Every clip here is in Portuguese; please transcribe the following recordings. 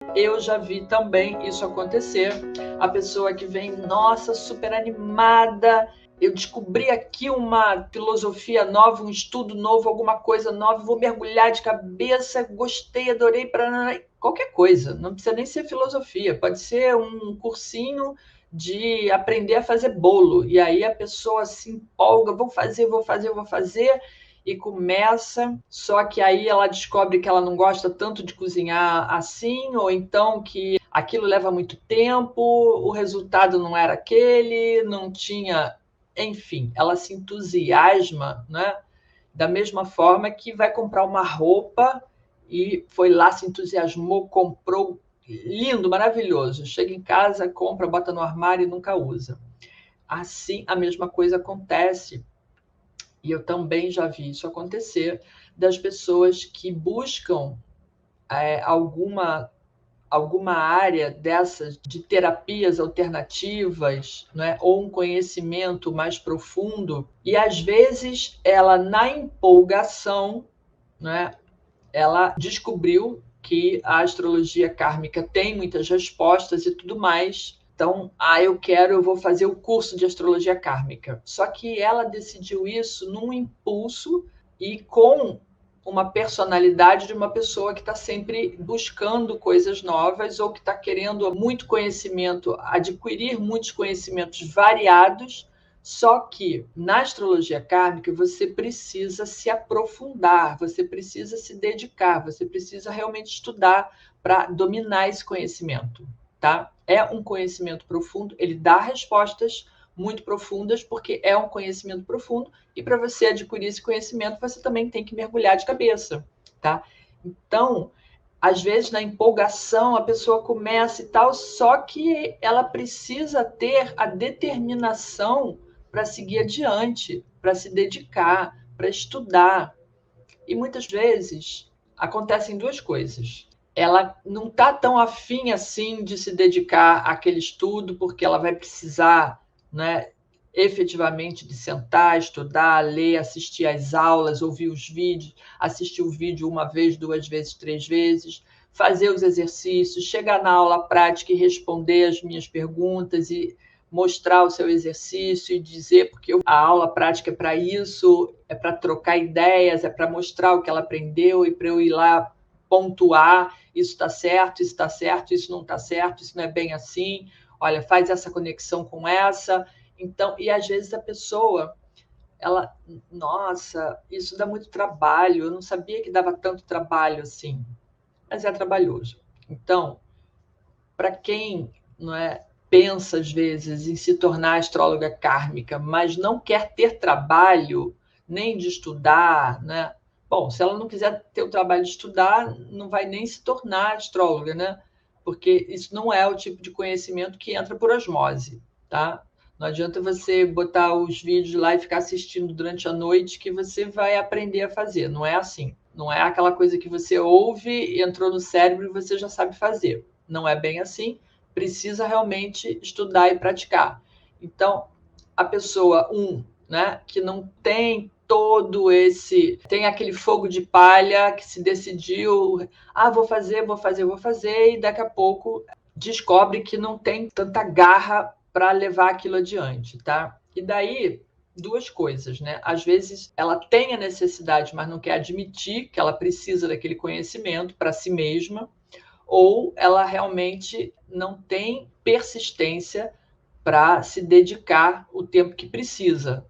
Eu já vi também isso acontecer. A pessoa que vem, nossa, super animada, eu descobri aqui uma filosofia nova, um estudo novo, alguma coisa nova, vou mergulhar de cabeça, gostei, adorei, para qualquer coisa, não precisa nem ser filosofia, pode ser um cursinho de aprender a fazer bolo, e aí a pessoa se empolga, vou fazer, e começa, só que aí ela descobre que ela não gosta tanto de cozinhar assim, ou então que aquilo leva muito tempo, o resultado não era aquele, não tinha, enfim, ela se entusiasma, né? Da mesma forma que vai comprar uma roupa e foi lá, se entusiasmou, comprou, lindo, maravilhoso. Chega em casa, compra, bota no armário e nunca usa. Assim, a mesma coisa acontece, e eu também já vi isso acontecer, das pessoas que buscam alguma área dessas de terapias alternativas, né, ou um conhecimento mais profundo, e às vezes ela, na empolgação, né, ela descobriu que a astrologia kármica tem muitas respostas e tudo mais. Então, eu vou fazer o curso de astrologia kármica. Só que ela decidiu isso num impulso e com uma personalidade de uma pessoa que está sempre buscando coisas novas ou que está querendo muito conhecimento, adquirir muitos conhecimentos variados. Só que na astrologia kármica você precisa se aprofundar, você precisa se dedicar, você precisa realmente estudar para dominar esse conhecimento, tá? É um conhecimento profundo, ele dá respostas muito profundas porque é um conhecimento profundo e para você adquirir esse conhecimento você também tem que mergulhar de cabeça, tá? Então, às vezes na empolgação a pessoa começa e tal, só que ela precisa ter a determinação para seguir adiante, para se dedicar, para estudar. E muitas vezes acontecem duas coisas. Ela não está tão afim assim de se dedicar àquele estudo, porque ela vai precisar, né, efetivamente de sentar, estudar, ler, assistir às aulas, ouvir os vídeos, assistir o vídeo uma vez, duas vezes, três vezes, fazer os exercícios, chegar na aula prática e responder as minhas perguntas e mostrar o seu exercício e dizer, porque a aula prática é para isso, é para trocar ideias, é para mostrar o que ela aprendeu e para eu ir lá pontuar, isso está certo, isso não está certo, isso não é bem assim, olha, faz essa conexão com essa. Então, e às vezes a pessoa, ela, nossa, isso dá muito trabalho, eu não sabia que dava tanto trabalho assim, mas é trabalhoso. Então, para quem não é, pensa às vezes em se tornar astróloga kármica, mas não quer ter trabalho nem de estudar, né? Bom, se ela não quiser ter o trabalho de estudar, não vai nem se tornar astróloga, né? Porque isso não é o tipo de conhecimento que entra por osmose, tá? Não adianta você botar os vídeos lá e ficar assistindo durante a noite que você vai aprender a fazer. Não é assim. Não é aquela coisa que você ouve, entrou no cérebro e você já sabe fazer. Não é bem assim. Precisa realmente estudar e praticar. Então, a pessoa, né, que não tem todo esse, tem aquele fogo de palha que se decidiu, vou fazer, e daqui a pouco descobre que não tem tanta garra para levar aquilo adiante, tá? E daí, duas coisas, né? Às vezes ela tem a necessidade, mas não quer admitir que ela precisa daquele conhecimento para si mesma, ou ela realmente não tem persistência para se dedicar o tempo que precisa.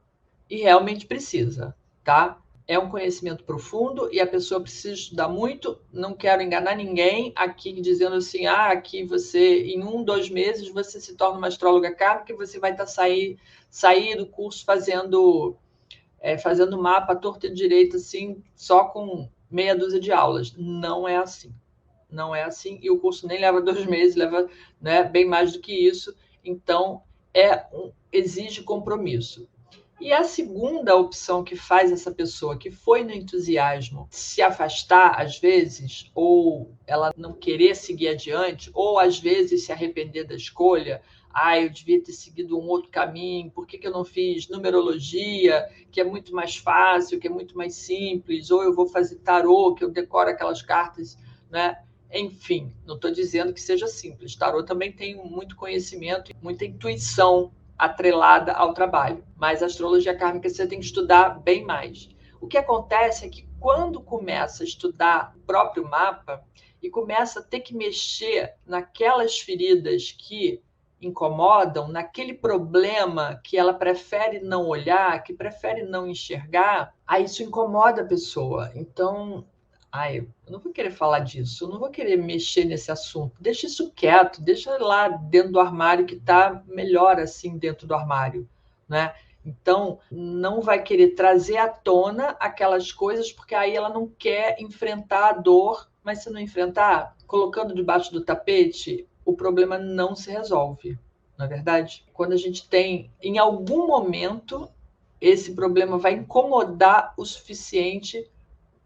E realmente precisa, tá? É um conhecimento profundo e a pessoa precisa estudar muito. Não quero enganar ninguém aqui dizendo assim, aqui você, em 2 meses, você se torna uma astróloga kármica e você vai sair do curso fazendo mapa torto e direito, assim, só com meia dúzia de aulas. Não é assim. Não é assim, e o curso nem leva 2 meses, leva, né, bem mais do que isso. Então, exige compromisso. E a segunda opção que faz essa pessoa que foi no entusiasmo se afastar, às vezes, ou ela não querer seguir adiante, ou às vezes se arrepender da escolha, eu devia ter seguido um outro caminho, por que eu não fiz numerologia, que é muito mais fácil, que é muito mais simples, ou eu vou fazer tarô, que eu decoro aquelas cartas, né? Enfim, não estou dizendo que seja simples. Tarô também tem muito conhecimento, muita intuição atrelada ao trabalho, mas a astrologia kármica você tem que estudar bem mais. O que acontece é que quando começa a estudar o próprio mapa e começa a ter que mexer naquelas feridas que incomodam, naquele problema que ela prefere não olhar, que prefere não enxergar, aí isso incomoda a pessoa. Então, eu não vou querer falar disso, eu não vou querer mexer nesse assunto. Deixa isso quieto, deixa lá dentro do armário que está melhor assim dentro do armário, né? Então, não vai querer trazer à tona aquelas coisas, porque aí ela não quer enfrentar a dor, mas se não enfrentar, colocando debaixo do tapete, o problema não se resolve, não é verdade? Quando a gente tem, em algum momento, esse problema vai incomodar o suficiente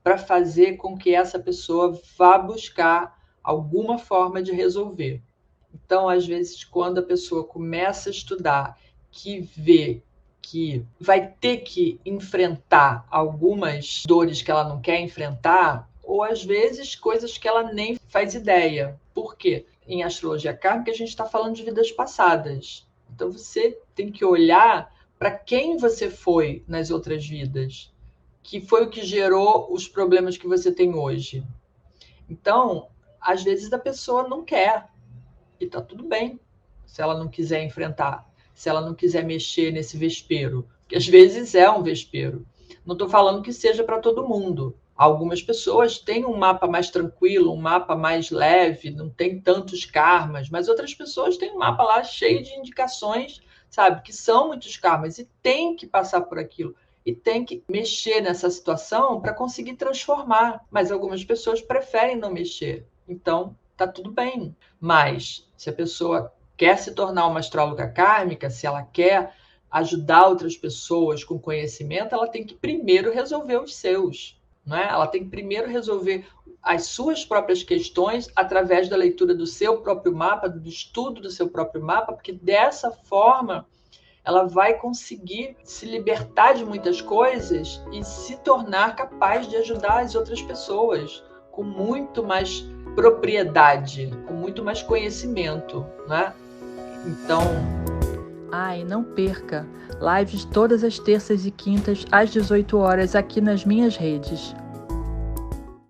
para fazer com que essa pessoa vá buscar alguma forma de resolver. Então, às vezes, quando a pessoa começa a estudar, que vê que vai ter que enfrentar algumas dores que ela não quer enfrentar, ou às vezes coisas que ela nem faz ideia. Por quê? Em astrologia kármica, a gente está falando de vidas passadas. Então, você tem que olhar para quem você foi nas outras vidas, que foi o que gerou os problemas que você tem hoje. Então, às vezes a pessoa não quer, e tá tudo bem se ela não quiser enfrentar, se ela não quiser mexer nesse vespeiro, que às vezes é um vespeiro. Não estou falando que seja para todo mundo. Algumas pessoas têm um mapa mais tranquilo, um mapa mais leve, não tem tantos karmas, mas outras pessoas têm um mapa lá cheio de indicações, sabe, que são muitos karmas e tem que passar por aquilo e tem que mexer nessa situação para conseguir transformar. Mas algumas pessoas preferem não mexer. Então, tá tudo bem. Mas se a pessoa quer se tornar uma astróloga kármica, se ela quer ajudar outras pessoas com conhecimento, ela tem que primeiro resolver os seus, não é? Ela tem que primeiro resolver as suas próprias questões através da leitura do seu próprio mapa, do estudo do seu próprio mapa, porque dessa forma ela vai conseguir se libertar de muitas coisas e se tornar capaz de ajudar as outras pessoas com muito mais propriedade, com muito mais conhecimento, né? Então, não perca lives todas as terças e quintas às 18 horas aqui nas minhas redes.